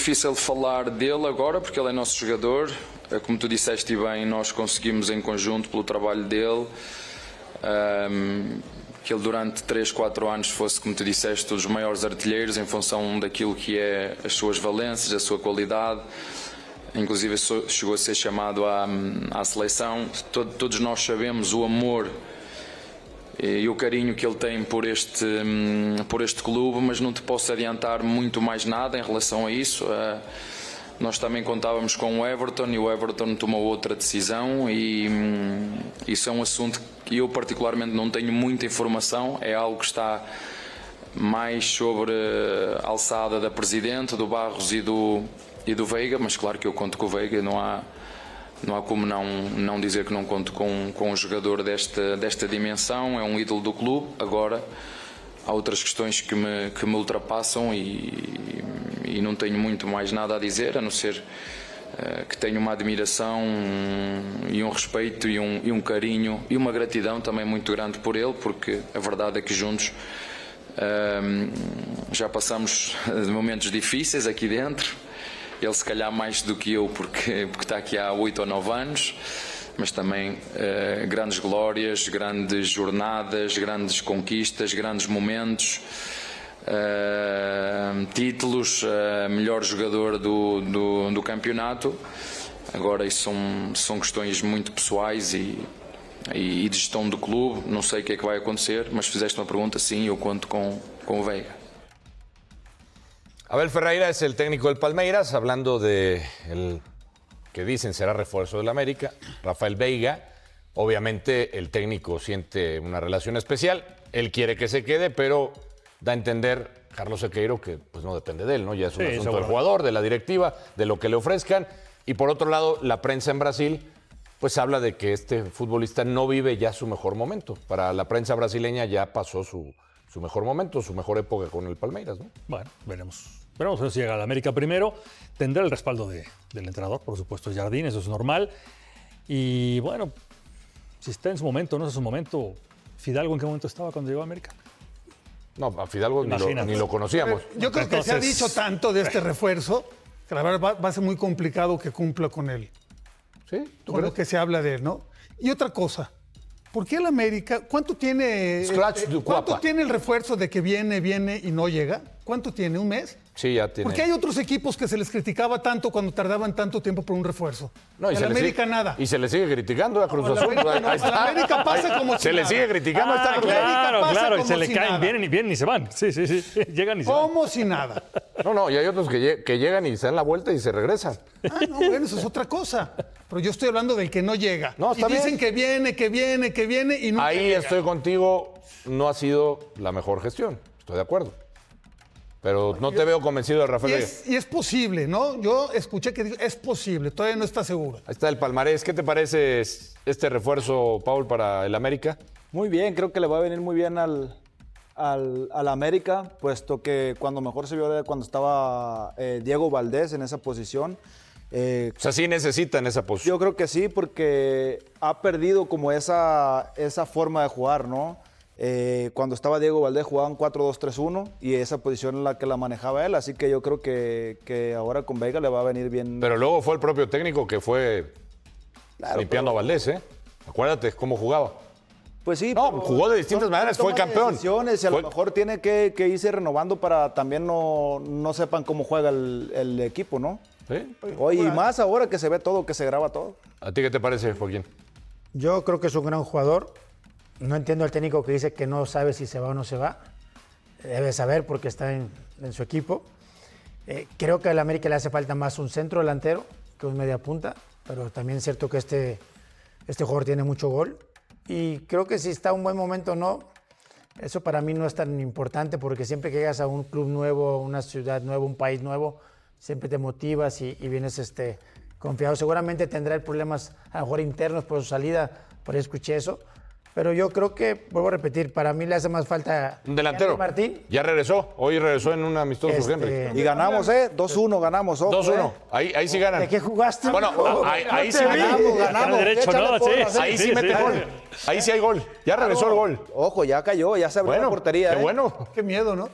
Difícil falar dele agora porque ele é nosso jogador. Como tu disseste bem, nós conseguimos em conjunto pelo trabalho dele que ele durante 3, 4 anos fosse, como tu disseste, um dos maiores artilheiros em função daquilo que é as suas valências, a sua qualidade. Inclusive chegou a ser chamado à seleção. Todos nós sabemos o amor e o carinho que ele tem por este clube, mas não te posso adiantar muito mais nada em relação a isso. Nós também contávamos com o Everton e o Everton tomou outra decisão e isso é um assunto que eu particularmente não tenho muita informação, é algo que está mais sobre a alçada da Presidente, do Barros e do Veiga, mas claro que eu conto com o Veiga, não há como não dizer que não conto com um jogador desta dimensão, é um ídolo do clube. Agora há outras questões que me ultrapassam e não tenho muito mais nada a dizer, a não ser que tenho uma admiração e um respeito e um carinho e uma gratidão também muito grande por ele, porque a verdade é que juntos já passamos momentos difíceis aqui dentro. Ele se calhar mais do que eu porque está aqui há 8 ou 9 anos, mas também grandes glórias, grandes jornadas, grandes conquistas, grandes momentos, títulos, melhor jogador do campeonato. Agora isso são questões muito pessoais e de gestão do clube, não sei o que é que vai acontecer, mas fizeste uma pergunta, sim, eu conto com o Veiga. Abel Ferreira es el técnico del Palmeiras, hablando de el que dicen será refuerzo del América, Rafael Veiga. Obviamente el técnico siente una relación especial, él quiere que se quede, pero da a entender Carlos Sequeiro que pues no depende de él, ¿no? Ya es un asunto del jugador, de la directiva, de lo que le ofrezcan. Y por otro lado, la prensa en Brasil pues habla de que este futbolista no vive ya su mejor momento. Para la prensa brasileña ya pasó su mejor momento, su mejor época con el Palmeiras, ¿no? Bueno, veremos. Veremos a ver si llega al América primero. Tendrá el respaldo del entrenador, por supuesto, Jardín, eso es normal. Y bueno, si está en su momento, no es su momento. ¿Fidalgo en qué momento estaba cuando llegó a América? No, a Fidalgo ni lo conocíamos. Yo creo que se ha dicho tanto de este refuerzo que la verdad va a ser muy complicado que cumpla con él. ¿Sí? Con lo que se habla de él, ¿no? Y otra cosa, ¿por qué el América, cuánto tiene el refuerzo de que viene y no llega? ¿Cuánto tiene? ¿Un mes? Sí, ya tiene. Porque hay otros equipos que se les criticaba tanto cuando tardaban tanto tiempo por un refuerzo. No, y el América nada. Y se le sigue criticando a Cruz Azul. El América pasa como si se le sigue criticando a esta Cruz Azul. Claro, y se le caen, vienen y se van. Sí. Llegan y se van. Como si nada. No, y hay otros que llegan y se dan la vuelta y se regresan. No, bueno, eso es otra cosa. Pero yo estoy hablando del que no llega. No, y dicen que viene y no. Ahí llega. estoy contigo, no ha sido la mejor gestión, estoy de acuerdo. Pero no te veo convencido de Rafael. Y es posible, ¿no? Yo escuché que dijo, es posible, todavía no está seguro. Ahí está el palmarés. ¿Qué te parece este refuerzo, Paul, para el América? Muy bien, creo que le va a venir muy bien al América, puesto que cuando mejor se vio era cuando estaba Diego Valdés en esa posición. O sea, sí necesitan esa posición. Yo creo que sí, porque ha perdido como esa forma de jugar, ¿no? Cuando estaba Diego Valdés jugaban 4-2-3-1 y esa posición es la que la manejaba él, así que yo creo que ahora con Veiga le va a venir bien. Pero luego fue el propio técnico que fue limpiando a Valdés, ¿eh? Acuérdate cómo jugaba. Pues sí. No, jugó de distintas maneras, fue campeón. Y a lo mejor tiene que irse renovando para también no sepan cómo juega el equipo, ¿no? Sí. Oye, y más ahora que se ve todo, que se graba todo. ¿A ti qué te parece, Joaquín? Yo creo que es un gran jugador. No entiendo al técnico que dice que no sabe si se va o no se va. Debe saber porque está en su equipo. Creo que al América le hace falta más un centro delantero que un media punta, pero también es cierto que este jugador tiene mucho gol. Y creo que si está en un buen momento o no, eso para mí no es tan importante porque siempre que llegas a un club nuevo, una ciudad nueva, un país nuevo, siempre te motivas y vienes confiado. Seguramente tendrá problemas a lo mejor internos por su salida, por ahí escuché eso. Pero yo creo que, vuelvo a repetir, para mí le hace más falta Un delantero. Henry Martín. Ya regresó. Hoy regresó en un amistoso Henry. Y ganamos, 2-1 ganamos. Ojo, 2-1. Ahí sí ganan. ¿De qué jugaste? Bueno, ahí sí ganamos. Derecho, Échale ¿no? porras, Sí, Ahí sí mete sí. gol. Ahí sí hay gol. Ya regresó el gol. Ojo, ya cayó, ya se abrió la portería. Qué bueno. Qué miedo, ¿no?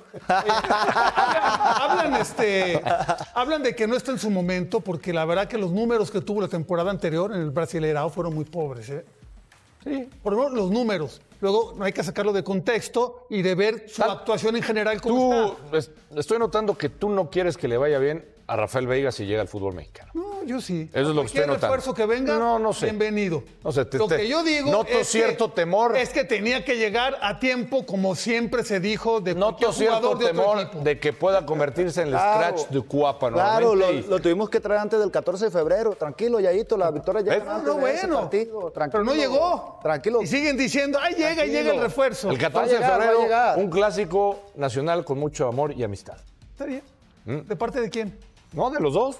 Hablan de que no está en su momento porque la verdad que los números que tuvo la temporada anterior en el Brasileirao fueron muy pobres, ¿eh? Sí, por lo menos los números. Luego no hay que sacarlo de contexto y de ver su actuación en general como está. Estoy notando que tú no quieres que le vaya bien a Rafael Veiga si llega al fútbol mexicano. No, yo sí. Eso es lo que estoy Cualquier notando. refuerzo que venga, No sé. bienvenido. No sé, Lo que yo digo noto es cierto temor. Es que tenía que llegar a tiempo, como siempre se dijo, de Noto cualquier cierto jugador de otro temor equipo. de que pueda convertirse en el Claro. scratch de Cuapa Claro, nuevamente. lo tuvimos que traer antes del 14 de febrero. Tranquilo, Yayito, la victoria ya ¿Ves? antes No, de ese bueno, partido. Tranquilo, pero no llegó. Tranquilo. Y siguen diciendo, ay, llega y llega el refuerzo. El 14 Va a llegar, de va a febrero, llegar. un clásico nacional con mucho amor y amistad. Está bien. ¿De parte de quién? No, de los dos.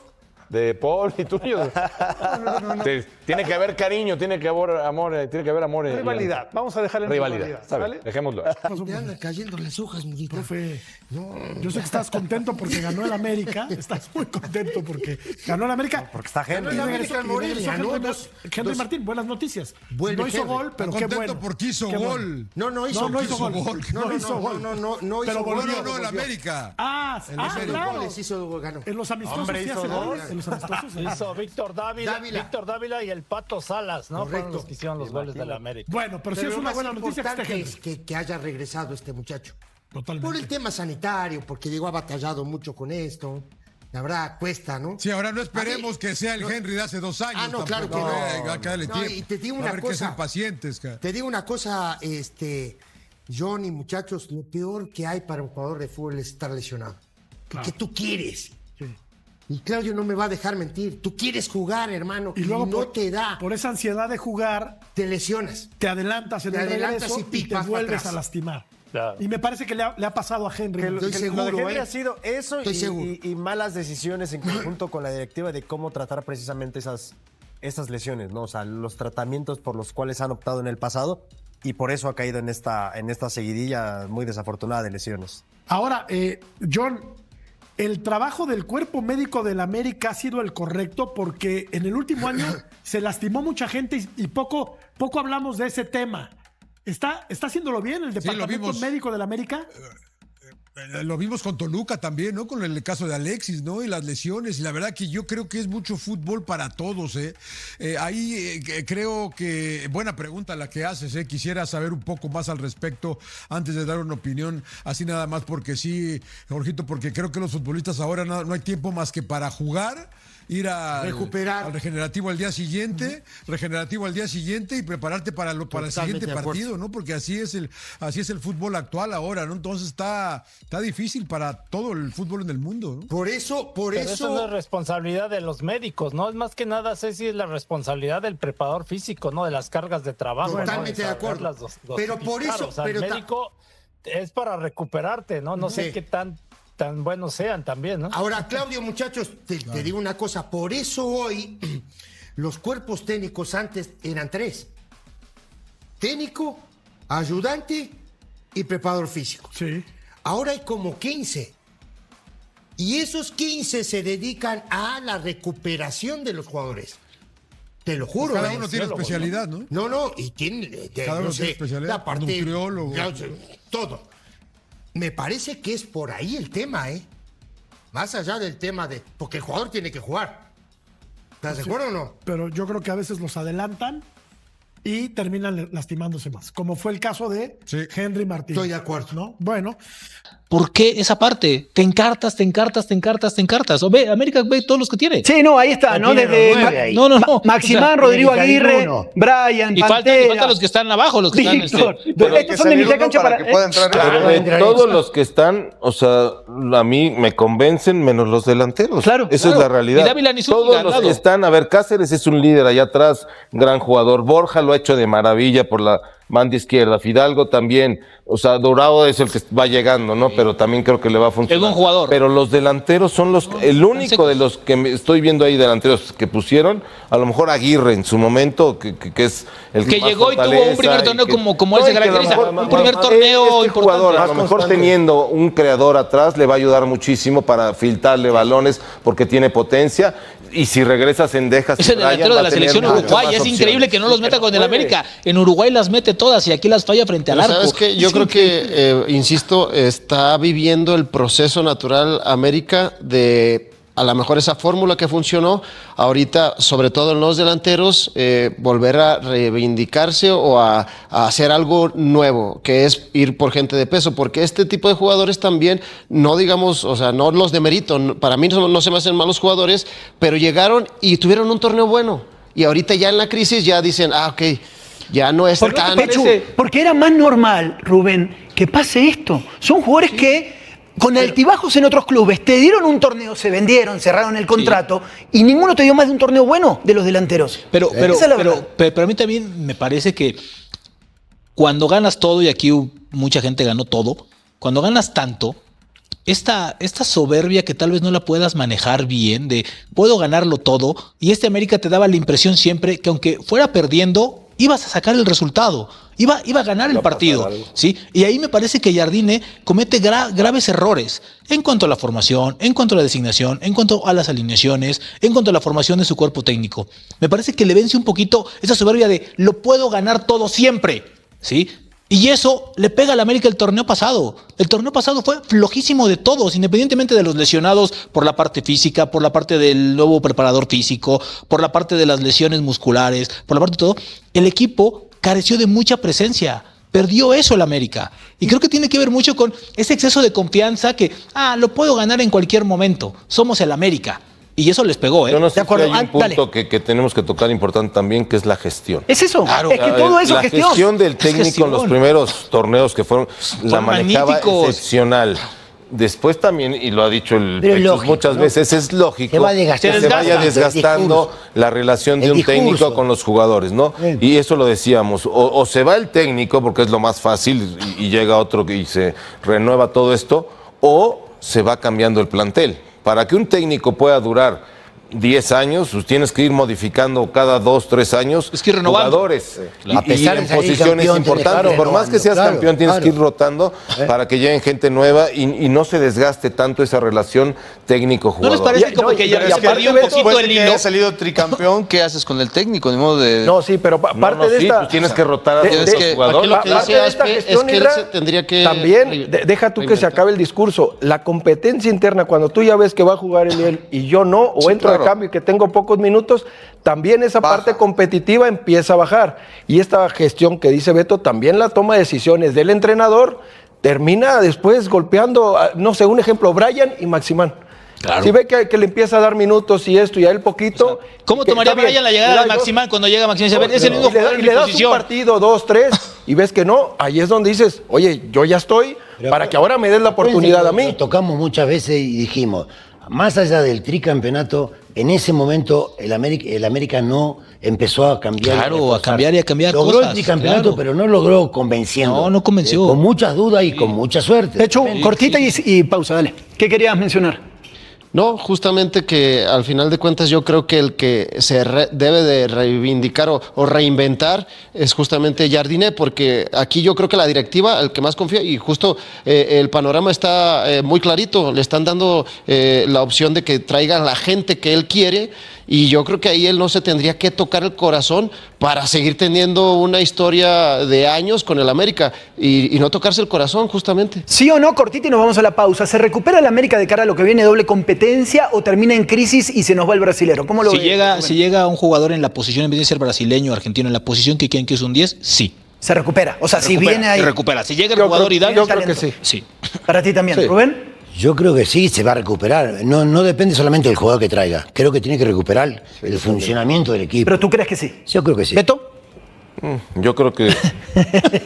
De Paul y tuyo. No. Tiene que haber cariño, tiene que haber amor, tiene que haber amor. Rivalidad. Vamos a dejarle en Rivalidad. Está bien, ¿vale? dejémoslo. Me andan cayendo las hojas, mi Profe, yo sé que estás contento porque ganó el América. Estás muy contento porque ganó el América. Porque está Henry. Y regresó Morelia, Henry, ¿no? Henry Martín, buenas noticias. Vuelve No hizo Henry. gol, pero qué Contento bueno. porque hizo Qué gol. bueno. No hizo No hizo gol. No hizo gol. No hizo Pero gol. volvió. No, el América. Claro. Goles hizo, ganó. En los amistosos Hombre, sí hizo hace dos. gol. En los amistosos sí. Hizo Víctor Dávila y el Pato Salas, ¿no? Fueron los que hicieron los goles de la América. Bueno, pero sí Pero es lo una más buena noticia que esté importante Henry. es que haya regresado este muchacho. Totalmente. Por el tema sanitario, porque digo, ha batallado mucho con esto. La verdad, cuesta, ¿no? Sí, ahora no esperemos que sea el Henry de hace 2 años. no, claro que tampoco, no. Hay que darle No, tiempo. y te digo Va a una haber que cosa. ser pacientes, cara. Te digo una cosa, John y muchachos, lo peor que hay para un jugador de fútbol es estar lesionado. Porque tú quieres. Y Claudio no me va a dejar mentir. Tú quieres jugar, hermano, Y luego no te da. por esa ansiedad de jugar, Te lesionas. te adelantas en Te el adelantas regreso y y pipas te para vuelves atrás. a lastimar. Claro. Y me parece que le ha pasado a Henry. Estoy Lo seguro, de Henry ¿eh? ha sido eso Estoy seguro. y malas decisiones en conjunto con la directiva de cómo tratar precisamente esas lesiones, ¿no? O sea, los tratamientos por los cuales han optado en el pasado y por eso ha caído en esta seguidilla muy desafortunada de lesiones. Ahora, John, el trabajo del cuerpo médico del América ha sido el correcto porque en el último año se lastimó mucha gente y poco hablamos de ese tema. ¿Está haciéndolo bien el departamento vimos. médico del América? Lo vimos con Toluca también, ¿no? Con el caso de Alexis, ¿no? Y las lesiones. Y la verdad que yo creo que es mucho fútbol para todos, ¿eh? Creo que buena pregunta la que haces, ¿eh? Quisiera saber un poco más al respecto antes de dar una opinión, así nada más porque sí, Jorgito, porque creo que los futbolistas ahora no hay tiempo más que para jugar, ir Recuperar. al regenerativo al día siguiente, y prepararte para el siguiente de acuerdo. partido, ¿no? Porque así es el fútbol actual ahora, ¿no? Entonces está difícil para todo el fútbol en el mundo, ¿no? Por eso. Pero eso no es responsabilidad de los médicos, ¿no? Es más que nada, Ceci, es la responsabilidad del preparador físico, ¿no? De las cargas de trabajo. Totalmente ¿no? de acuerdo. Saberlas Pero por dosificar. eso- O sea, pero el médico es para recuperarte, ¿no? No sé Sí. qué tan buenos sean también, ¿no? Ahora, Claudio, muchachos, te digo una cosa. Por eso hoy los cuerpos técnicos antes eran 3. Técnico, ayudante y preparador físico. Sí. Ahora hay como 15. Y esos 15 se dedican a la recuperación de los jugadores. Te lo juro. Cada ¿eh? uno tiene especialidad, ¿no? No, y tiene. Cada uno tiene especialidad, la parte. nutriólogo. Todo. Me parece que es por ahí el tema, ¿eh? Más allá del tema de. Porque el jugador tiene que jugar. ¿Estás de acuerdo o no? Pero yo creo que a veces los adelantan y terminan lastimándose más. Como fue el caso de Sí. Henry Martín. Estoy de acuerdo. ¿No? Bueno, ¿Por qué esa parte? Te encartas. O ve, América ve todos los que tiene. Sí, no, ahí está, ¿no? Desde No. Maximán, O sea, Rodrigo Aguirre, uno. Brian, Y Pantera, faltan los que están abajo, los que Víctor. están. Estos son de mitad cancha para... Pero de todos los que están, o sea, a mí me convencen menos los delanteros. Claro, Esa claro. es la realidad. Y Dávila ni Zúñiga, Todos los nada. que están, a ver, Cáceres es un líder allá atrás, gran jugador. Borja lo ha hecho de maravilla por banda izquierda, Fidalgo también, o sea, Dorado es el que va llegando, ¿no? Pero también creo que le va a funcionar. Es buen jugador. Pero los delanteros son el único de los que estoy viendo ahí delanteros que pusieron, a lo mejor Aguirre en su momento, que es el Que más llegó y tuvo un fortaleza primer torneo que- como él se y que a lo caracteriza, mejor- un primer torneo este importante. jugador, a lo mejor teniendo un creador atrás le va a ayudar muchísimo para filtrarle balones porque tiene potencia. Y si regresa Sendejas, Es el delantero de la selección uruguaya. Es increíble que no los meta con el América. En Uruguay las mete todas y aquí las falla frente al Pero arco. ¿sabes qué? Yo creo que, insisto, está viviendo el proceso natural América de a lo mejor esa fórmula que funcionó, ahorita, sobre todo en los delanteros, volver a reivindicarse o a hacer algo nuevo, que es ir por gente de peso, porque este tipo de jugadores también, no digamos, o sea, no los demerito, para mí no se me hacen malos jugadores, pero llegaron y tuvieron un torneo bueno, y ahorita ya en la crisis ya dicen, ok, ya no es tan... Pechu, porque era más normal, Rubén, que pase esto. Son jugadores que, con altibajos en otros clubes, te dieron un torneo, se vendieron, cerraron el contrato y ninguno te dio más de un torneo bueno de los delanteros. Pero Esa es la verdad. a mí también me parece que cuando ganas todo, y aquí mucha gente ganó todo, cuando ganas tanto, esta soberbia que tal vez no la puedas manejar bien, de puedo ganarlo todo, y América te daba la impresión siempre que aunque fuera perdiendo, ibas a sacar el resultado, iba a ganar el partido, ¿sí? Y ahí me parece que Jardine comete graves errores en cuanto a la formación, en cuanto a la designación, en cuanto a las alineaciones, en cuanto a la formación de su cuerpo técnico. Me parece que le vence un poquito esa soberbia de lo puedo ganar todo siempre, ¿sí? Y eso le pega al América el torneo pasado. El torneo pasado fue flojísimo de todos, independientemente de los lesionados por la parte física, por la parte del nuevo preparador físico, por la parte de las lesiones musculares, por la parte de todo. El equipo careció de mucha presencia. Perdió eso el América. Y creo que tiene que ver mucho con ese exceso de confianza que, lo puedo ganar en cualquier momento. Somos el América. Y eso les pegó, ¿eh? Yo no sé De acuerdo. si hay un punto que tenemos que tocar importante también, que es la gestión. Es eso, Claro. es que todo eso La es gestión. gestión del técnico gestión. en los primeros torneos que fueron, la manejaba magníficos. excepcional. Después también, y lo ha dicho el Pero es Pechus lógico, muchas ¿no? veces, es lógico Se va desgastando. que se vaya El desgastando discurso. la relación de El un técnico discurso. con los jugadores, ¿no? Bien. Y eso lo decíamos, o se va el técnico, porque es lo más fácil, y llega otro y se renueva todo esto, o se va cambiando el plantel. Para que un técnico pueda durar 10 años, pues tienes que ir modificando cada 2, 3 años Es que ir renovando. jugadores A pesar de en salir posiciones campeón, tienes que importantes. ir Por más que seas renovando, campeón, tienes claro. que ir rotando para que lleguen gente nueva y no se desgaste tanto esa relación técnico-jugador. ¿No les parece como que ya se perdió un poquito el hilo? haya salido tricampeón, ¿qué haces con el técnico? Ni modo de... No, sí, pero parte de sí, esta... pues tienes que rotar a de- todos de- los Aquí jugadores. lo que Parte dice de esta Aspe es gestión, que él Isra, se tendría que... También, deja tú que se acabe el discurso. La competencia interna, cuando tú ya ves que va a jugar él y yo no, o Sí, entro claro. de cambio y que tengo pocos minutos, también esa parte competitiva empieza a bajar. Y esta gestión que dice Beto, también la toma de decisiones del entrenador, termina después golpeando, no sé, un ejemplo, Brian y Maximán. Claro. Si ve que le empieza a dar minutos y esto y a él poquito. ¿Cómo que tomaría está bien, Brian la le llegada das de dos- Maximán cuando llega Maximán? Dice, a ver, es el mismo y le, jugador y en le mi das un posición. partido, 2, 3, y ves que no, ahí es donde dices, oye, yo ya estoy, para que ahora me des la oportunidad a mí. Lo tocamos muchas veces y dijimos, más allá del tricampeonato, en ese momento el América no empezó a cambiar. Claro, reforzar. a cambiar y a cambiar logró cosas, el tricampeonato, claro. pero no logró convenciendo. No, no convenció. Con muchas dudas y con mucha suerte. Pechu, cortita y pausa, dale. ¿Qué querías mencionar? No, justamente que al final de cuentas yo creo que el que debe de reivindicar o reinventar es justamente Jardine, porque aquí yo creo que la directiva, el que más confía, y justo el panorama está muy clarito, le están dando la opción de que traiga a la gente que él quiere, y yo creo que ahí él no se tendría que tocar el corazón para seguir teniendo una historia de años con el América y no tocarse el corazón justamente. ¿Sí o no, cortita y nos vamos a la pausa? ¿Se recupera el América de cara a lo que viene doble competencia o termina en crisis y se nos va el brasilero? ¿Cómo lo Si ves? si llega un jugador en la posición, en vez de ser brasileño o argentino, en la posición que quieren que es un 10, sí. Se recupera. O sea, si viene ahí. Se recupera. Si llega el Yo jugador creo- ideal, yo creo que sí. Sí. Para ti también, Sí. Rubén. Yo creo que sí, se va a recuperar. No depende solamente del jugador que traiga. Creo que tiene que recuperar el funcionamiento del equipo. Pero tú crees que sí. Yo creo que sí. ¿Beto? Yo creo que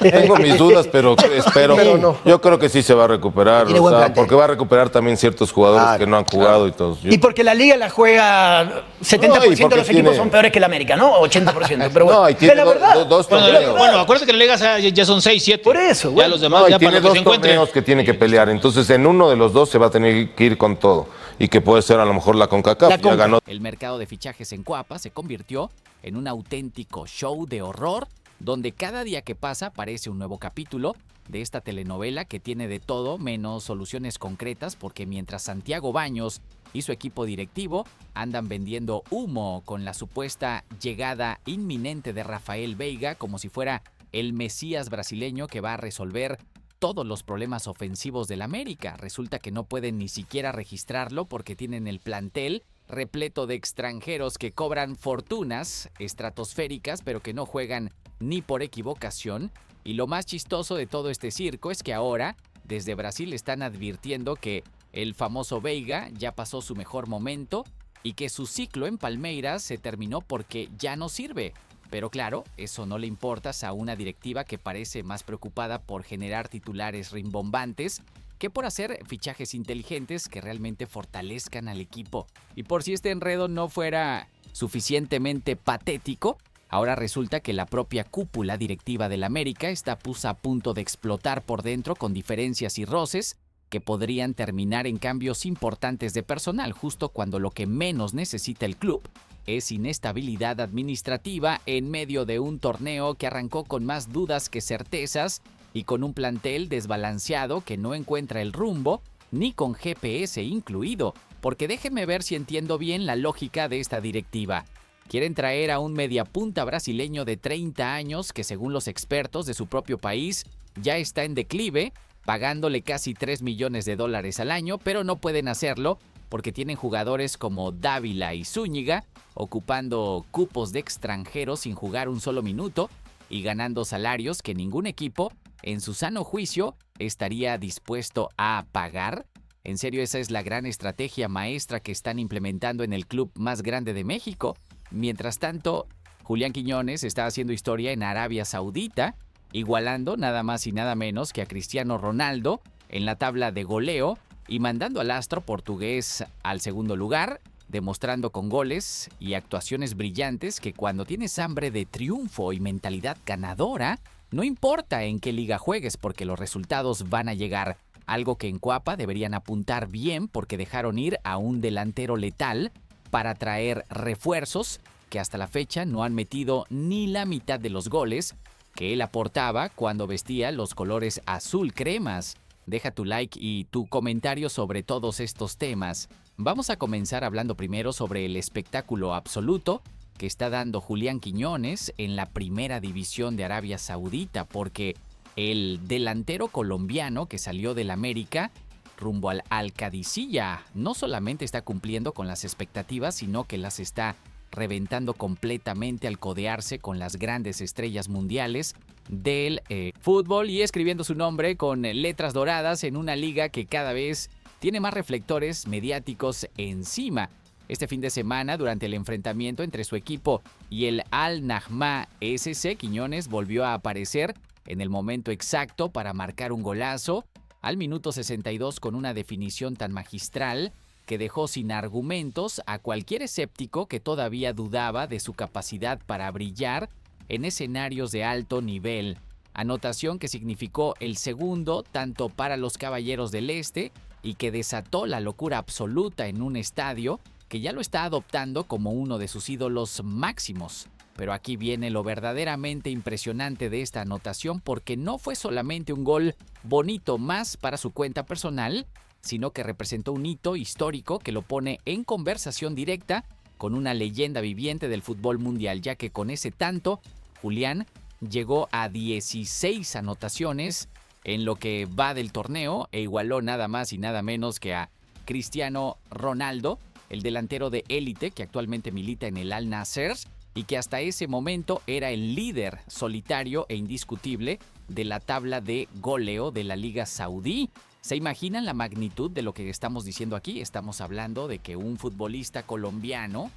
tengo mis dudas, pero espero. Pero no. Yo creo que sí se va a recuperar, Tiene buen plantel. porque va a recuperar también ciertos jugadores que no han jugado y todos. Y porque la liga la juega 70% No, y de porque los equipos tiene- son peores que la América, ¿no? 80%. Pero bueno, No, y tiene es la verdad. dos Bueno, torneos. bueno, acuérdate que la liga ya son 6, 7. Por eso, Ya bueno. los demás, No, y ya para tiene lo que dos se encuentren. torneos que tiene que pelear. Entonces, en uno de los dos se va a tener que ir con todo. Y que puede ser a lo mejor la CONCACAF. Ya ganó. El mercado de fichajes en Coapa se convirtió en un auténtico show de horror, donde cada día que pasa parece un nuevo capítulo de esta telenovela que tiene de todo menos soluciones concretas, porque mientras Santiago Baños y su equipo directivo andan vendiendo humo con la supuesta llegada inminente de Rafael Veiga como si fuera el Mesías brasileño que va a resolver todos los problemas ofensivos del América. Resulta que no pueden ni siquiera registrarlo porque tienen el plantel repleto de extranjeros que cobran fortunas estratosféricas, pero que no juegan ni por equivocación. Y lo más chistoso de todo este circo es que ahora, desde Brasil, están advirtiendo que el famoso Veiga ya pasó su mejor momento y que su ciclo en Palmeiras se terminó porque ya no sirve. Pero claro, eso no le importa a una directiva que parece más preocupada por generar titulares rimbombantes que por hacer fichajes inteligentes que realmente fortalezcan al equipo. Y por si este enredo no fuera suficientemente patético, ahora resulta que la propia cúpula directiva del América está a punto de explotar por dentro con diferencias y roces que podrían terminar en cambios importantes de personal, justo cuando lo que menos necesita el club es inestabilidad administrativa en medio de un torneo que arrancó con más dudas que certezas y con un plantel desbalanceado que no encuentra el rumbo, ni con GPS incluido, porque déjenme ver si entiendo bien la lógica de esta directiva. Quieren traer a un mediapunta brasileño de 30 años que, según los expertos de su propio país, ya está en declive, pagándole casi $3 millones al año, pero no pueden hacerlo porque tienen jugadores como Dávila y Zúñiga ocupando cupos de extranjeros sin jugar un solo minuto y ganando salarios que ningún equipo, en su sano juicio, estaría dispuesto a pagar. En serio, esa es la gran estrategia maestra que están implementando en el club más grande de México. Mientras tanto, Julián Quiñones está haciendo historia en Arabia Saudita, igualando nada más y nada menos que a Cristiano Ronaldo en la tabla de goleo y mandando al astro portugués al segundo lugar, demostrando con goles y actuaciones brillantes que cuando tienes hambre de triunfo y mentalidad ganadora, no importa en qué liga juegues porque los resultados van a llegar. Algo que en Coapa deberían apuntar bien porque dejaron ir a un delantero letal para traer refuerzos que hasta la fecha no han metido ni la mitad de los goles que él aportaba cuando vestía los colores azul cremas. Deja tu like y tu comentario sobre todos estos temas. Vamos a comenzar hablando primero sobre el espectáculo absoluto que está dando Julián Quiñones en la primera división de Arabia Saudita, porque el delantero colombiano que salió del América rumbo al Al-Qadisiyah no solamente está cumpliendo con las expectativas, sino que las está reventando completamente al codearse con las grandes estrellas mundiales del fútbol y escribiendo su nombre con letras doradas en una liga que cada vez tiene más reflectores mediáticos encima. Este fin de semana, durante el enfrentamiento entre su equipo y el Al-Najma SC, Quiñones volvió a aparecer en el momento exacto para marcar un golazo al minuto 62 con una definición tan magistral que dejó sin argumentos a cualquier escéptico que todavía dudaba de su capacidad para brillar en escenarios de alto nivel. Anotación que significó el segundo tanto para los Caballeros del Este y que desató la locura absoluta en un estadio que ya lo está adoptando como uno de sus ídolos máximos. Pero aquí viene lo verdaderamente impresionante de esta anotación porque no fue solamente un gol bonito más para su cuenta personal, sino que representó un hito histórico que lo pone en conversación directa con una leyenda viviente del fútbol mundial, ya que con ese tanto, Julián llegó a 16 anotaciones en lo que va del torneo e igualó nada más y nada menos que a Cristiano Ronaldo, el delantero de élite que actualmente milita en el Al-Nassr y que hasta ese momento era el líder solitario e indiscutible de la tabla de goleo de la Liga Saudí. ¿Se imaginan la magnitud de lo que estamos diciendo aquí? Estamos hablando de que un futbolista colombiano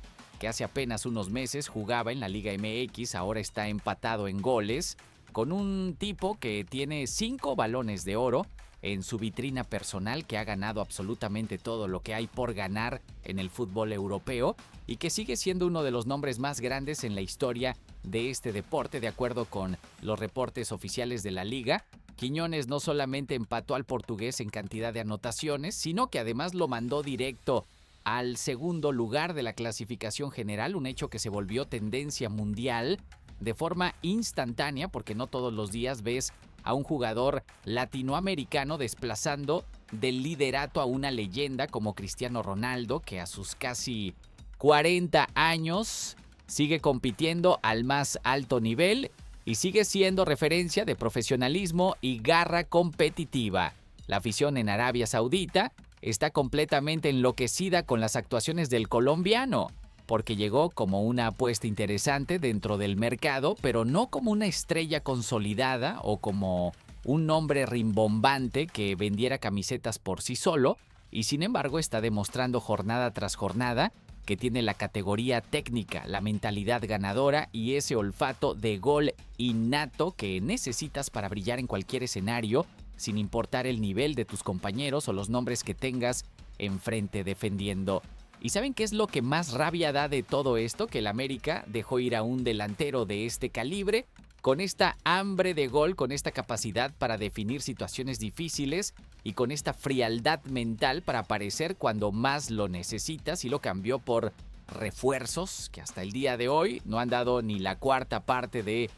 que hace apenas unos meses jugaba en la Liga MX, ahora está empatado en goles, con un tipo que tiene 5 balones de oro en su vitrina personal, que ha ganado absolutamente todo lo que hay por ganar en el fútbol europeo y que sigue siendo uno de los nombres más grandes en la historia de este deporte, de acuerdo con los reportes oficiales de la liga. Quiñones no solamente empató al portugués en cantidad de anotaciones, sino que además lo mandó directo al segundo lugar de la clasificación general, un hecho que se volvió tendencia mundial de forma instantánea, porque no todos los días ves a un jugador latinoamericano desplazando del liderato a una leyenda como Cristiano Ronaldo, que a sus casi 40 años sigue compitiendo al más alto nivel y sigue siendo referencia de profesionalismo y garra competitiva. La afición en Arabia Saudita está completamente enloquecida con las actuaciones del colombiano, porque llegó como una apuesta interesante dentro del mercado, pero no como una estrella consolidada o como un nombre rimbombante que vendiera camisetas por sí solo, y sin embargo está demostrando jornada tras jornada que tiene la categoría técnica, la mentalidad ganadora y ese olfato de gol innato que necesitas para brillar en cualquier escenario, sin importar el nivel de tus compañeros o los nombres que tengas enfrente defendiendo. ¿Y saben qué es lo que más rabia da de todo esto? Que el América dejó ir a un delantero de este calibre, con esta hambre de gol, con esta capacidad para definir situaciones difíciles y con esta frialdad mental para aparecer cuando más lo necesitas, y lo cambió por refuerzos que hasta el día de hoy no han dado ni la cuarta parte de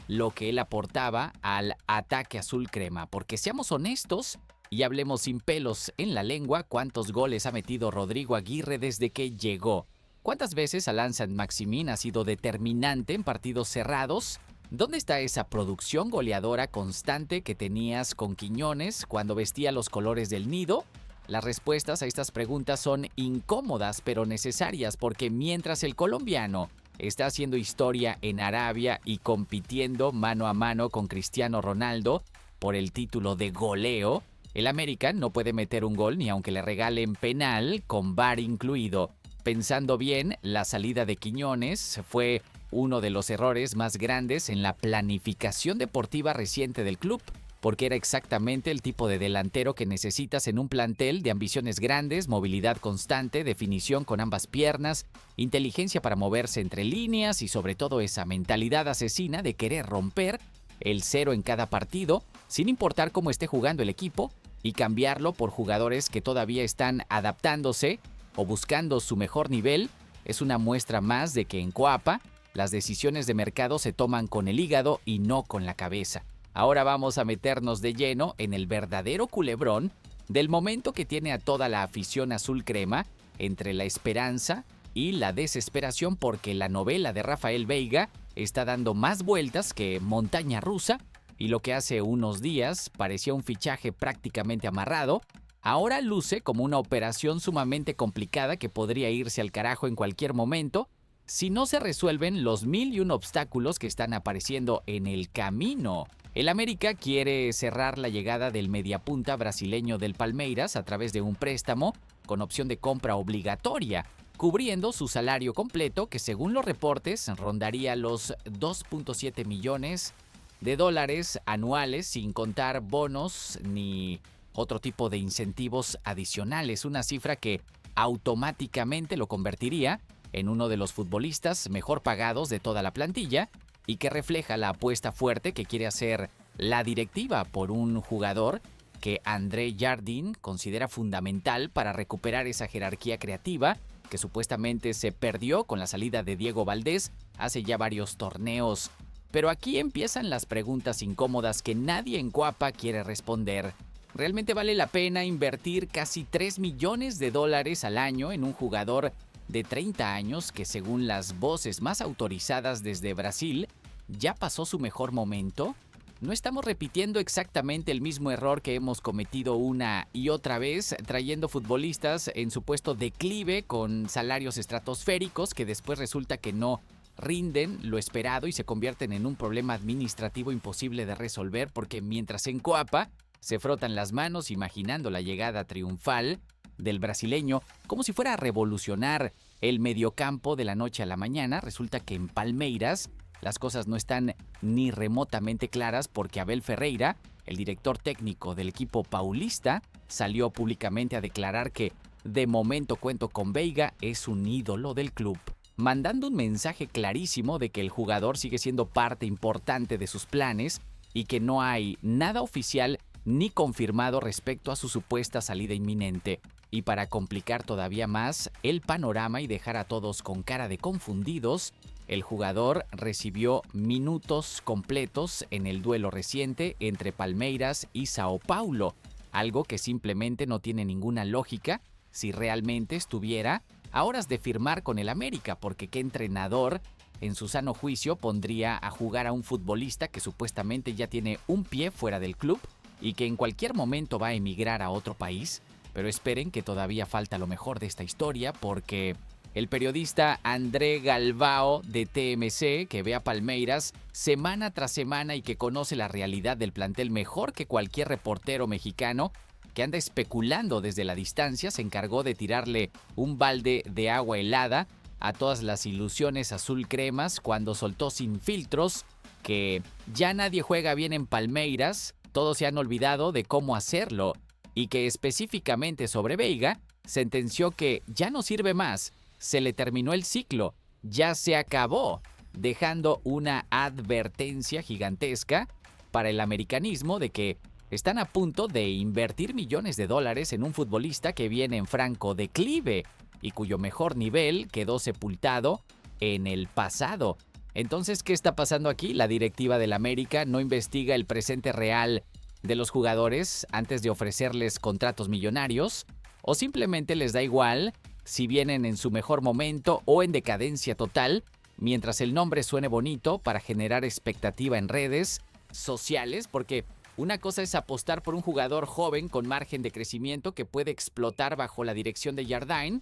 lo que él aportaba al ataque azul crema. Porque seamos honestos y hablemos sin pelos en la lengua, ¿cuántos goles ha metido Rodrigo Aguirre desde que llegó? ¿Cuántas veces Alain Saint-Maximin ha sido determinante en partidos cerrados? ¿Dónde está esa producción goleadora constante que tenías con Quiñones cuando vestía los colores del nido? Las respuestas a estas preguntas son incómodas pero necesarias, porque mientras el colombiano está haciendo historia en Arabia y compitiendo mano a mano con Cristiano Ronaldo por el título de goleo, el América no puede meter un gol ni aunque le regalen penal con VAR incluido. Pensando bien, la salida de Quiñones fue uno de los errores más grandes en la planificación deportiva reciente del club, porque era exactamente el tipo de delantero que necesitas en un plantel de ambiciones grandes, movilidad constante, definición con ambas piernas, inteligencia para moverse entre líneas y sobre todo esa mentalidad asesina de querer romper el cero en cada partido, sin importar cómo esté jugando el equipo, y cambiarlo por jugadores que todavía están adaptándose o buscando su mejor nivel. Es una muestra más de que en Coapa las decisiones de mercado se toman con el hígado y no con la cabeza. Ahora vamos a meternos de lleno en el verdadero culebrón del momento que tiene a toda la afición azul crema entre la esperanza y la desesperación, porque la novela de Rafael Veiga está dando más vueltas que montaña rusa, y lo que hace unos días parecía un fichaje prácticamente amarrado, ahora luce como una operación sumamente complicada que podría irse al carajo en cualquier momento si no se resuelven los 1001 obstáculos que están apareciendo en el camino. El América quiere cerrar la llegada del mediapunta brasileño del Palmeiras a través de un préstamo con opción de compra obligatoria, cubriendo su salario completo, que según los reportes rondaría los 2.7 millones de dólares anuales, sin contar bonos ni otro tipo de incentivos adicionales, una cifra que automáticamente lo convertiría en uno de los futbolistas mejor pagados de toda la plantilla, y que refleja la apuesta fuerte que quiere hacer la directiva por un jugador que André Jardín considera fundamental para recuperar esa jerarquía creativa que supuestamente se perdió con la salida de Diego Valdés hace ya varios torneos. Pero aquí empiezan las preguntas incómodas que nadie en Coapa quiere responder. ¿Realmente vale la pena invertir casi 3 millones de dólares al año en un jugador de 30 años que, según las voces más autorizadas desde Brasil, ya pasó su mejor momento? ¿No estamos repitiendo exactamente el mismo error que hemos cometido una y otra vez, trayendo futbolistas en supuesto declive con salarios estratosféricos que después resulta que no rinden lo esperado y se convierten en un problema administrativo imposible de resolver? Porque mientras en Coapa se frotan las manos imaginando la llegada triunfal del brasileño como si fuera a revolucionar el mediocampo de la noche a la mañana. Resulta que en Palmeiras las cosas no están ni remotamente claras porque Abel Ferreira, el director técnico del equipo paulista, salió públicamente a declarar que de momento cuento con Veiga, es un ídolo del club, mandando un mensaje clarísimo de que el jugador sigue siendo parte importante de sus planes y que no hay nada oficial ni confirmado respecto a su supuesta salida inminente. Y para complicar todavía más el panorama y dejar a todos con cara de confundidos, el jugador recibió minutos completos en el duelo reciente entre Palmeiras y Sao Paulo, algo que simplemente no tiene ninguna lógica si realmente estuviera a horas de firmar con el América, porque qué entrenador en su sano juicio pondría a jugar a un futbolista que supuestamente ya tiene un pie fuera del club y que en cualquier momento va a emigrar a otro país. Pero esperen que todavía falta lo mejor de esta historia, porque el periodista André Galvao de TMC, que ve a Palmeiras semana tras semana y que conoce la realidad del plantel mejor que cualquier reportero mexicano, que anda especulando desde la distancia, se encargó de tirarle un balde de agua helada a todas las ilusiones azul cremas cuando soltó sin filtros que ya nadie juega bien en Palmeiras, todos se han olvidado de cómo hacerlo, y que específicamente sobre Veiga sentenció que ya no sirve más, se le terminó el ciclo, ya se acabó, dejando una advertencia gigantesca para el americanismo de que están a punto de invertir millones de dólares en un futbolista que viene en franco declive y cuyo mejor nivel quedó sepultado en el pasado. Entonces, ¿qué está pasando aquí? La directiva del América no investiga el presente real de los jugadores antes de ofrecerles contratos millonarios, o simplemente les da igual si vienen en su mejor momento o en decadencia total, mientras el nombre suene bonito para generar expectativa en redes sociales, porque una cosa es apostar por un jugador joven con margen de crecimiento que puede explotar bajo la dirección de Jardine,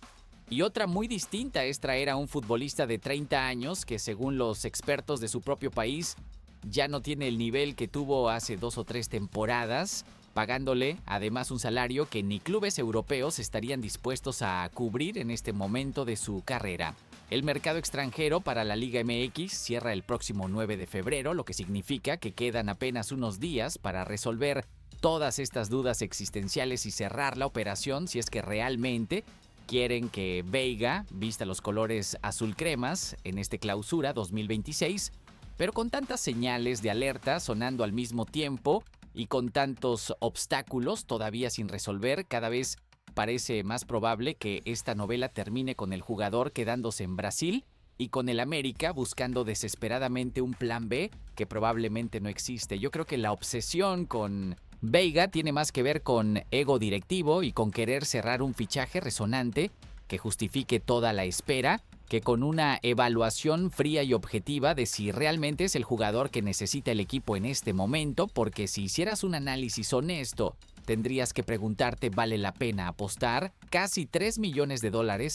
y otra muy distinta es traer a un futbolista de 30 años que, según los expertos de su propio país, ya no tiene el nivel que tuvo hace 2 o 3 temporadas, pagándole además un salario que ni clubes europeos estarían dispuestos a cubrir en este momento de su carrera. El mercado extranjero para la Liga MX cierra el próximo 9 de febrero, lo que significa que quedan apenas unos días para resolver todas estas dudas existenciales y cerrar la operación si es que realmente quieren que Veiga vista los colores azul cremas en este clausura 2026, pero con tantas señales de alerta sonando al mismo tiempo y con tantos obstáculos todavía sin resolver, cada vez parece más probable que esta novela termine con el jugador quedándose en Brasil y con el América buscando desesperadamente un plan B que probablemente no existe. Yo creo que la obsesión con Veiga tiene más que ver con ego directivo y con querer cerrar un fichaje resonante que justifique toda la espera, que con una evaluación fría y objetiva de si realmente es el jugador que necesita el equipo en este momento, porque si hicieras un análisis honesto, tendrías que preguntarte, ¿vale la pena apostar casi $3 millones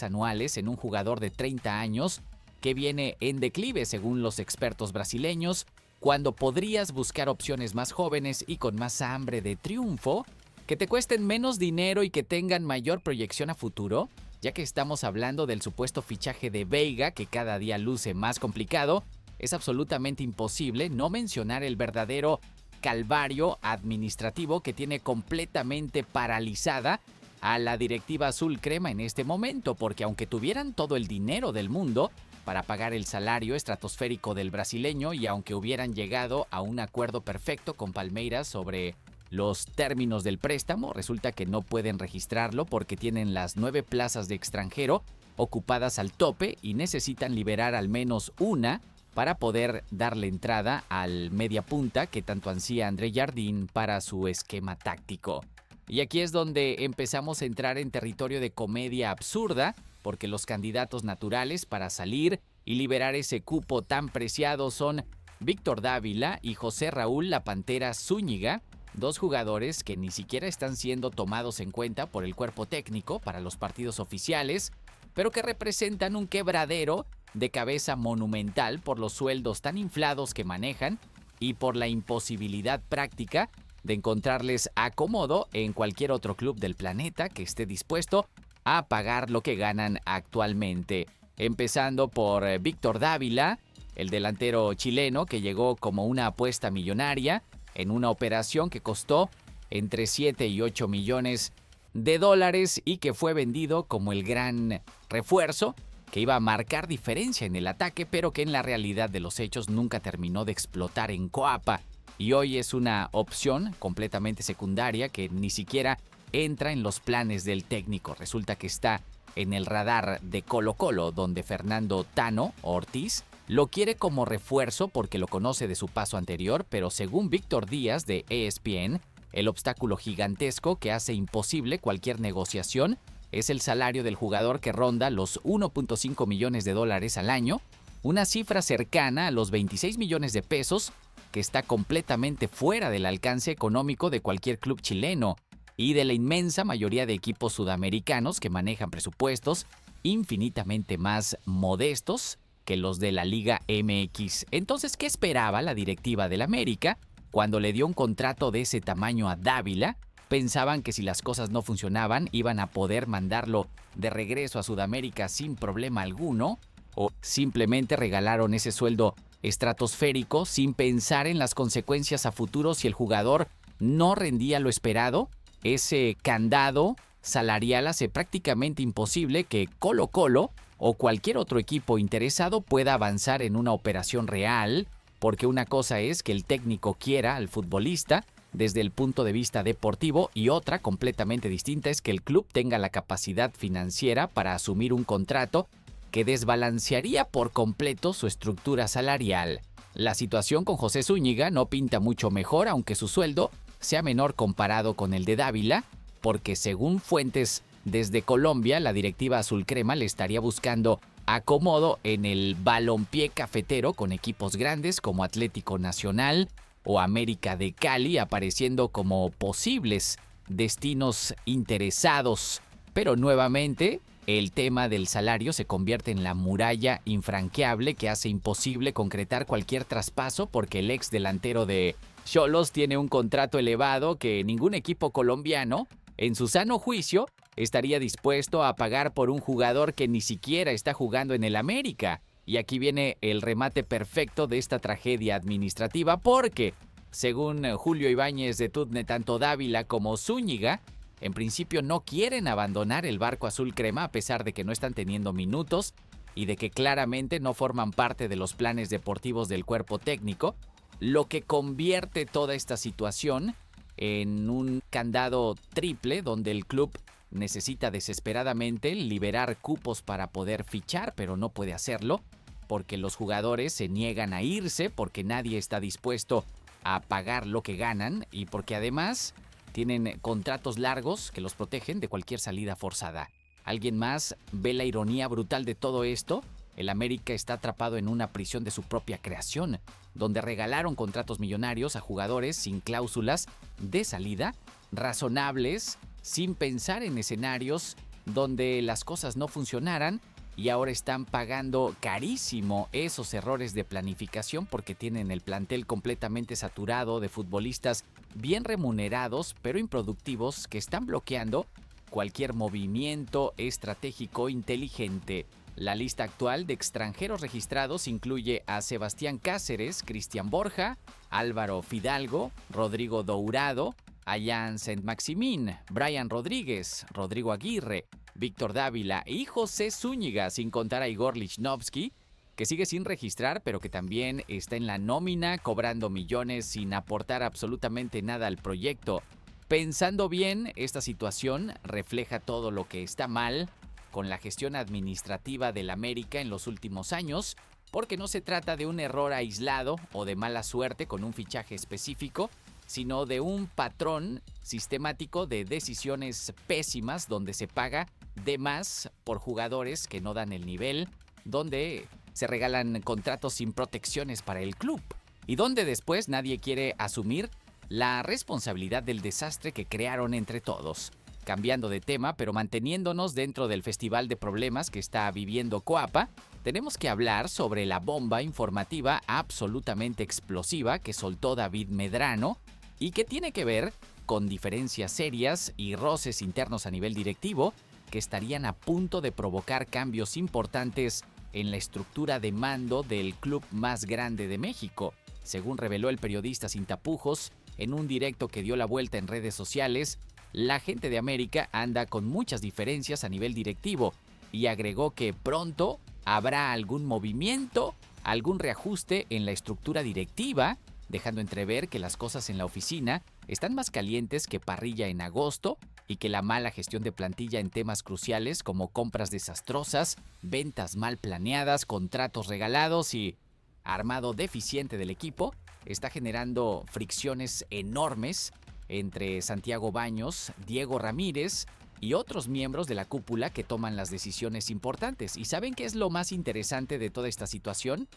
anuales en un jugador de 30 años que viene en declive según los expertos brasileños, cuando podrías buscar opciones más jóvenes y con más hambre de triunfo, que te cuesten menos dinero y que tengan mayor proyección a futuro? Ya que estamos hablando del supuesto fichaje de Veiga, que cada día luce más complicado, es absolutamente imposible no mencionar el verdadero calvario administrativo que tiene completamente paralizada a la directiva azul crema en este momento, porque aunque tuvieran todo el dinero del mundo para pagar el salario estratosférico del brasileño y aunque hubieran llegado a un acuerdo perfecto con Palmeiras sobre los términos del préstamo, resulta que no pueden registrarlo porque tienen las 9 plazas de extranjero ocupadas al tope y necesitan liberar al menos una para poder darle entrada al mediapunta que tanto ansía André Jardine para su esquema táctico. Y aquí es donde empezamos a entrar en territorio de comedia absurda, porque los candidatos naturales para salir y liberar ese cupo tan preciado son Víctor Dávila y José Raúl La Pantera Zúñiga, 2 jugadores que ni siquiera están siendo tomados en cuenta por el cuerpo técnico para los partidos oficiales, pero que representan un quebradero de cabeza monumental por los sueldos tan inflados que manejan y por la imposibilidad práctica de encontrarles acomodo en cualquier otro club del planeta que esté dispuesto a pagar lo que ganan actualmente. Empezando por Víctor Dávila, el delantero chileno que llegó como una apuesta millonaria en una operación que costó entre 7 y 8 millones de dólares y que fue vendido como el gran refuerzo que iba a marcar diferencia en el ataque, pero que en la realidad de los hechos nunca terminó de explotar en Coapa. Y hoy es una opción completamente secundaria que ni siquiera entra en los planes del técnico. Resulta que está en el radar de Colo-Colo, donde Fernando Tano Ortiz lo quiere como refuerzo porque lo conoce de su paso anterior, pero según Víctor Díaz de ESPN, el obstáculo gigantesco que hace imposible cualquier negociación es el salario del jugador que ronda los 1.5 millones de dólares al año, una cifra cercana a los 26 millones de pesos que está completamente fuera del alcance económico de cualquier club chileno y de la inmensa mayoría de equipos sudamericanos que manejan presupuestos infinitamente más modestos que los de la Liga MX. Entonces, ¿qué esperaba la directiva del América cuando le dio un contrato de ese tamaño a Dávila? Pensaban que si las cosas no funcionaban iban a poder mandarlo de regreso a Sudamérica sin problema alguno, o simplemente regalaron ese sueldo estratosférico sin pensar en las consecuencias a futuro si el jugador no rendía lo esperado. Ese candado salarial hace prácticamente imposible que Colo-Colo o cualquier otro equipo interesado pueda avanzar en una operación real, porque una cosa es que el técnico quiera al futbolista desde el punto de vista deportivo y otra completamente distinta es que el club tenga la capacidad financiera para asumir un contrato que desbalancearía por completo su estructura salarial. La situación con José Zúñiga no pinta mucho mejor, aunque su sueldo sea menor comparado con el de Dávila, porque según fuentes desde Colombia, la directiva azul crema le estaría buscando acomodo en el balompié cafetero con equipos grandes como Atlético Nacional o América de Cali apareciendo como posibles destinos interesados. Pero nuevamente, el tema del salario se convierte en la muralla infranqueable que hace imposible concretar cualquier traspaso porque el ex delantero de Xolos tiene un contrato elevado que ningún equipo colombiano, en su sano juicio, estaría dispuesto a pagar por un jugador que ni siquiera está jugando en el América. Y aquí viene el remate perfecto de esta tragedia administrativa porque, según Julio Ibáñez de Tutne, tanto Dávila como Zúñiga, en principio no quieren abandonar el barco azul crema a pesar de que no están teniendo minutos y de que claramente no forman parte de los planes deportivos del cuerpo técnico, lo que convierte toda esta situación en un candado triple donde el club necesita desesperadamente liberar cupos para poder fichar, pero no puede hacerlo porque los jugadores se niegan a irse, porque nadie está dispuesto a pagar lo que ganan y porque además tienen contratos largos que los protegen de cualquier salida forzada. ¿Alguien más ve la ironía brutal de todo esto? El América está atrapado en una prisión de su propia creación, donde regalaron contratos millonarios a jugadores sin cláusulas de salida, razonables, sin pensar en escenarios donde las cosas no funcionaran y ahora están pagando carísimo esos errores de planificación porque tienen el plantel completamente saturado de futbolistas bien remunerados pero improductivos que están bloqueando cualquier movimiento estratégico inteligente. La lista actual de extranjeros registrados incluye a Sebastián Cáceres, Cristian Borja, Álvaro Fidalgo, Rodrigo Dourado, Ayán Saint-Maximin, Brian Rodríguez, Rodrigo Aguirre, Víctor Dávila y José Zúñiga, sin contar a Igor Lichnowsky, que sigue sin registrar, pero que también está en la nómina, cobrando millones sin aportar absolutamente nada al proyecto. Pensando bien, esta situación refleja todo lo que está mal con la gestión administrativa del América en los últimos años, porque no se trata de un error aislado o de mala suerte con un fichaje específico, sino de un patrón sistemático de decisiones pésimas donde se paga de más por jugadores que no dan el nivel, donde se regalan contratos sin protecciones para el club y donde después nadie quiere asumir la responsabilidad del desastre que crearon entre todos. Cambiando de tema, pero manteniéndonos dentro del festival de problemas que está viviendo Coapa, tenemos que hablar sobre la bomba informativa absolutamente explosiva que soltó David Medrano y que tiene que ver con diferencias serias y roces internos a nivel directivo que estarían a punto de provocar cambios importantes en la estructura de mando del club más grande de México. Según reveló el periodista Sin Tapujos, en un directo que dio la vuelta en redes sociales, la gente de América anda con muchas diferencias a nivel directivo y agregó que pronto habrá algún movimiento, algún reajuste en la estructura directiva, dejando entrever que las cosas en la oficina están más calientes que parrilla en agosto y que la mala gestión de plantilla en temas cruciales como compras desastrosas, ventas mal planeadas, contratos regalados y armado deficiente del equipo está generando fricciones enormes entre Santiago Baños, Diego Ramírez y otros miembros de la cúpula que toman las decisiones importantes. ¿Y saben qué es lo más interesante de toda esta situación?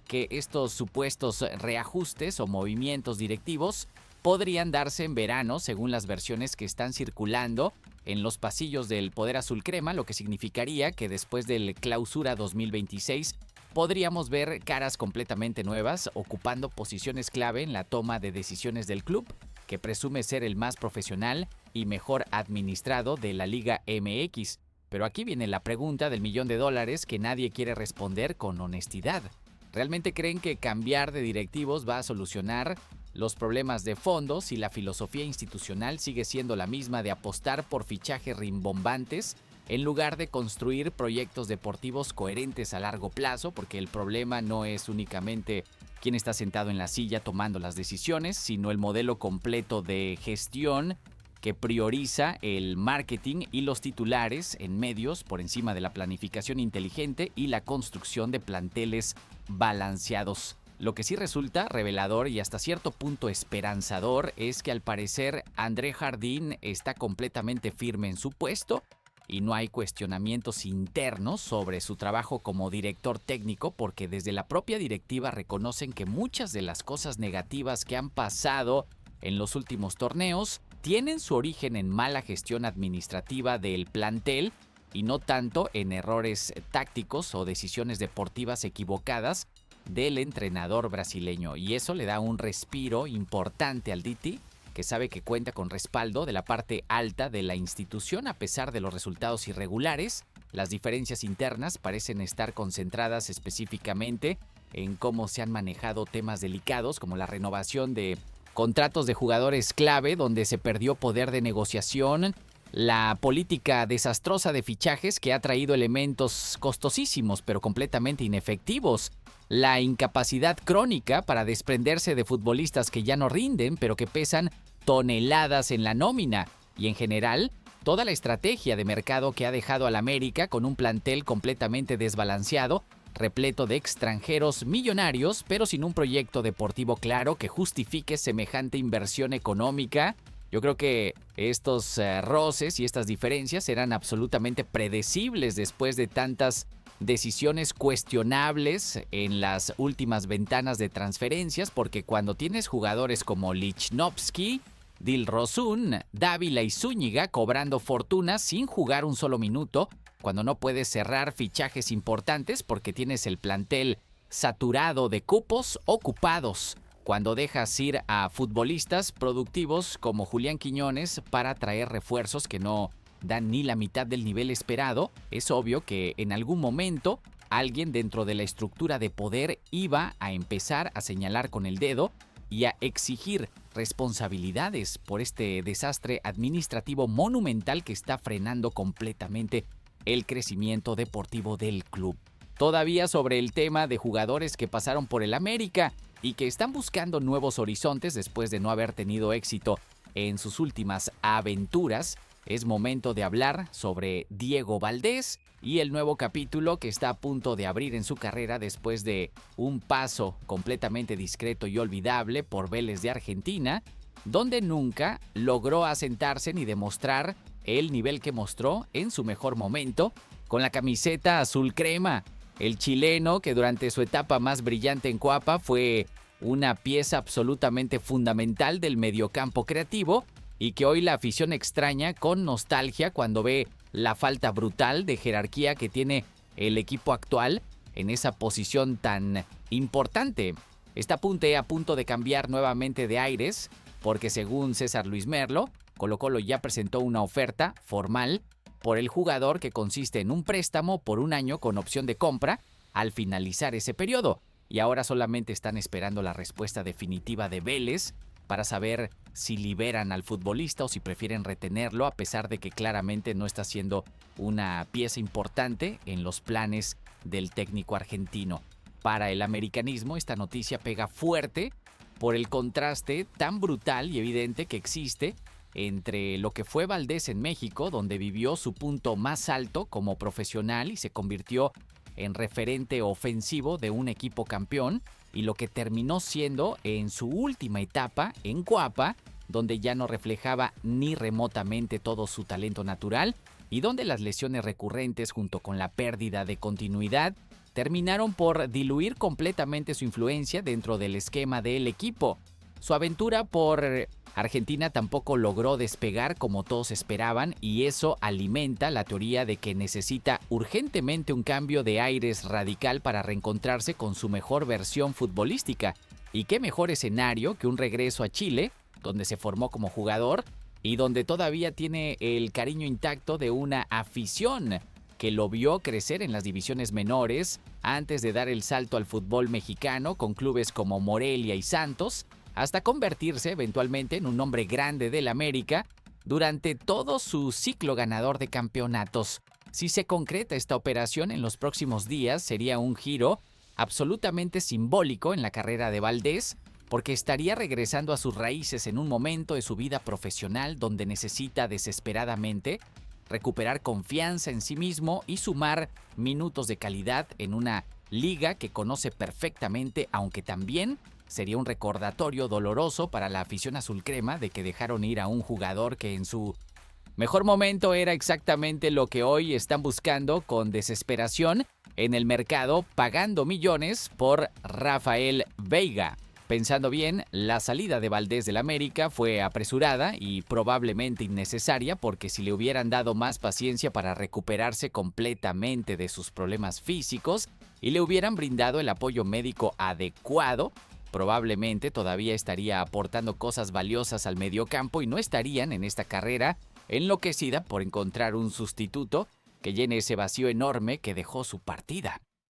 Que estos supuestos reajustes o movimientos directivos podrían darse en verano, según las versiones que están circulando en los pasillos del Poder Azul Crema, lo que significaría que después del Clausura 2026 podríamos ver caras completamente nuevas ocupando posiciones clave en la toma de decisiones del club, que presume ser el más profesional y mejor administrado de la Liga MX. Pero aquí viene la pregunta del $1.000.000 que nadie quiere responder con honestidad. ¿Realmente creen que cambiar de directivos va a solucionar los problemas de fondo si la filosofía institucional sigue siendo la misma de apostar por fichajes rimbombantes en lugar de construir proyectos deportivos coherentes a largo plazo? Porque el problema no es únicamente quién está sentado en la silla tomando las decisiones, sino el modelo completo de gestión que prioriza el marketing y los titulares en medios por encima de la planificación inteligente y la construcción de planteles balanceados. Lo que sí resulta revelador y hasta cierto punto esperanzador es que al parecer André Jardín está completamente firme en su puesto y no hay cuestionamientos internos sobre su trabajo como director técnico, porque desde la propia directiva reconocen que muchas de las cosas negativas que han pasado en los últimos torneos tienen su origen en mala gestión administrativa del plantel y no tanto en errores tácticos o decisiones deportivas equivocadas del entrenador brasileño. Y eso le da un respiro importante al Titi, que sabe que cuenta con respaldo de la parte alta de la institución a pesar de los resultados irregulares. Las diferencias internas parecen estar concentradas específicamente en cómo se han manejado temas delicados como la renovación de contratos de jugadores clave donde se perdió poder de negociación, la política desastrosa de fichajes que ha traído elementos costosísimos pero completamente inefectivos, la incapacidad crónica para desprenderse de futbolistas que ya no rinden pero que pesan toneladas en la nómina y en general toda la estrategia de mercado que ha dejado al América con un plantel completamente desbalanceado, repleto de extranjeros millonarios, pero sin un proyecto deportivo claro que justifique semejante inversión económica. Yo creo que estos roces y estas diferencias eran absolutamente predecibles después de tantas decisiones cuestionables en las últimas ventanas de transferencias, porque cuando tienes jugadores como Lichnowsky, Dilrosun, Dávila y Zúñiga cobrando fortunas sin jugar un solo minuto, cuando no puedes cerrar fichajes importantes porque tienes el plantel saturado de cupos ocupados, cuando dejas ir a futbolistas productivos como Julián Quiñones para traer refuerzos que no dan ni la mitad del nivel esperado, es obvio que en algún momento alguien dentro de la estructura de poder iba a empezar a señalar con el dedo y a exigir responsabilidades por este desastre administrativo monumental que está frenando completamente el crecimiento deportivo del club. Todavía sobre el tema de jugadores que pasaron por el América y que están buscando nuevos horizontes después de no haber tenido éxito en sus últimas aventuras, es momento de hablar sobre Diego Valdés y el nuevo capítulo que está a punto de abrir en su carrera después de un paso completamente discreto y olvidable por Vélez de Argentina, donde nunca logró asentarse ni demostrar el nivel que mostró en su mejor momento con la camiseta azul crema. El chileno, que durante su etapa más brillante en Coapa fue una pieza absolutamente fundamental del mediocampo creativo y que hoy la afición extraña con nostalgia cuando ve la falta brutal de jerarquía que tiene el equipo actual en esa posición tan importante. Está a punto de cambiar nuevamente de aires porque según César Luis Merlo, Colo-Colo ya presentó una oferta formal por el jugador, que consiste en un préstamo por 1 año con opción de compra al finalizar ese periodo. Y ahora solamente están esperando la respuesta definitiva de Vélez para saber si liberan al futbolista o si prefieren retenerlo, a pesar de que claramente no está siendo una pieza importante en los planes del técnico argentino. Para el americanismo, esta noticia pega fuerte por el contraste tan brutal y evidente que existe entre lo que fue Valdés en México, donde vivió su punto más alto como profesional y se convirtió en referente ofensivo de un equipo campeón, y lo que terminó siendo en su última etapa en Cuapa, donde ya no reflejaba ni remotamente todo su talento natural y donde las lesiones recurrentes junto con la pérdida de continuidad terminaron por diluir completamente su influencia dentro del esquema del equipo. Su aventura por Argentina tampoco logró despegar como todos esperaban, y eso alimenta la teoría de que necesita urgentemente un cambio de aires radical para reencontrarse con su mejor versión futbolística. Y qué mejor escenario que un regreso a Chile, donde se formó como jugador y donde todavía tiene el cariño intacto de una afición que lo vio crecer en las divisiones menores antes de dar el salto al fútbol mexicano con clubes como Morelia y Santos, hasta convertirse eventualmente en un hombre grande del América durante todo su ciclo ganador de campeonatos. Si se concreta esta operación en los próximos días, sería un giro absolutamente simbólico en la carrera de Valdés, porque estaría regresando a sus raíces en un momento de su vida profesional donde necesita desesperadamente recuperar confianza en sí mismo y sumar minutos de calidad en una liga que conoce perfectamente, aunque también sería un recordatorio doloroso para la afición azulcrema de que dejaron ir a un jugador que en su mejor momento era exactamente lo que hoy están buscando con desesperación en el mercado, pagando millones por Rafael Veiga. Pensando bien, la salida de Valdés del América fue apresurada y probablemente innecesaria, porque si le hubieran dado más paciencia para recuperarse completamente de sus problemas físicos y le hubieran brindado el apoyo médico adecuado, probablemente todavía estaría aportando cosas valiosas al mediocampo y no estarían en esta carrera enloquecida por encontrar un sustituto que llene ese vacío enorme que dejó su partida.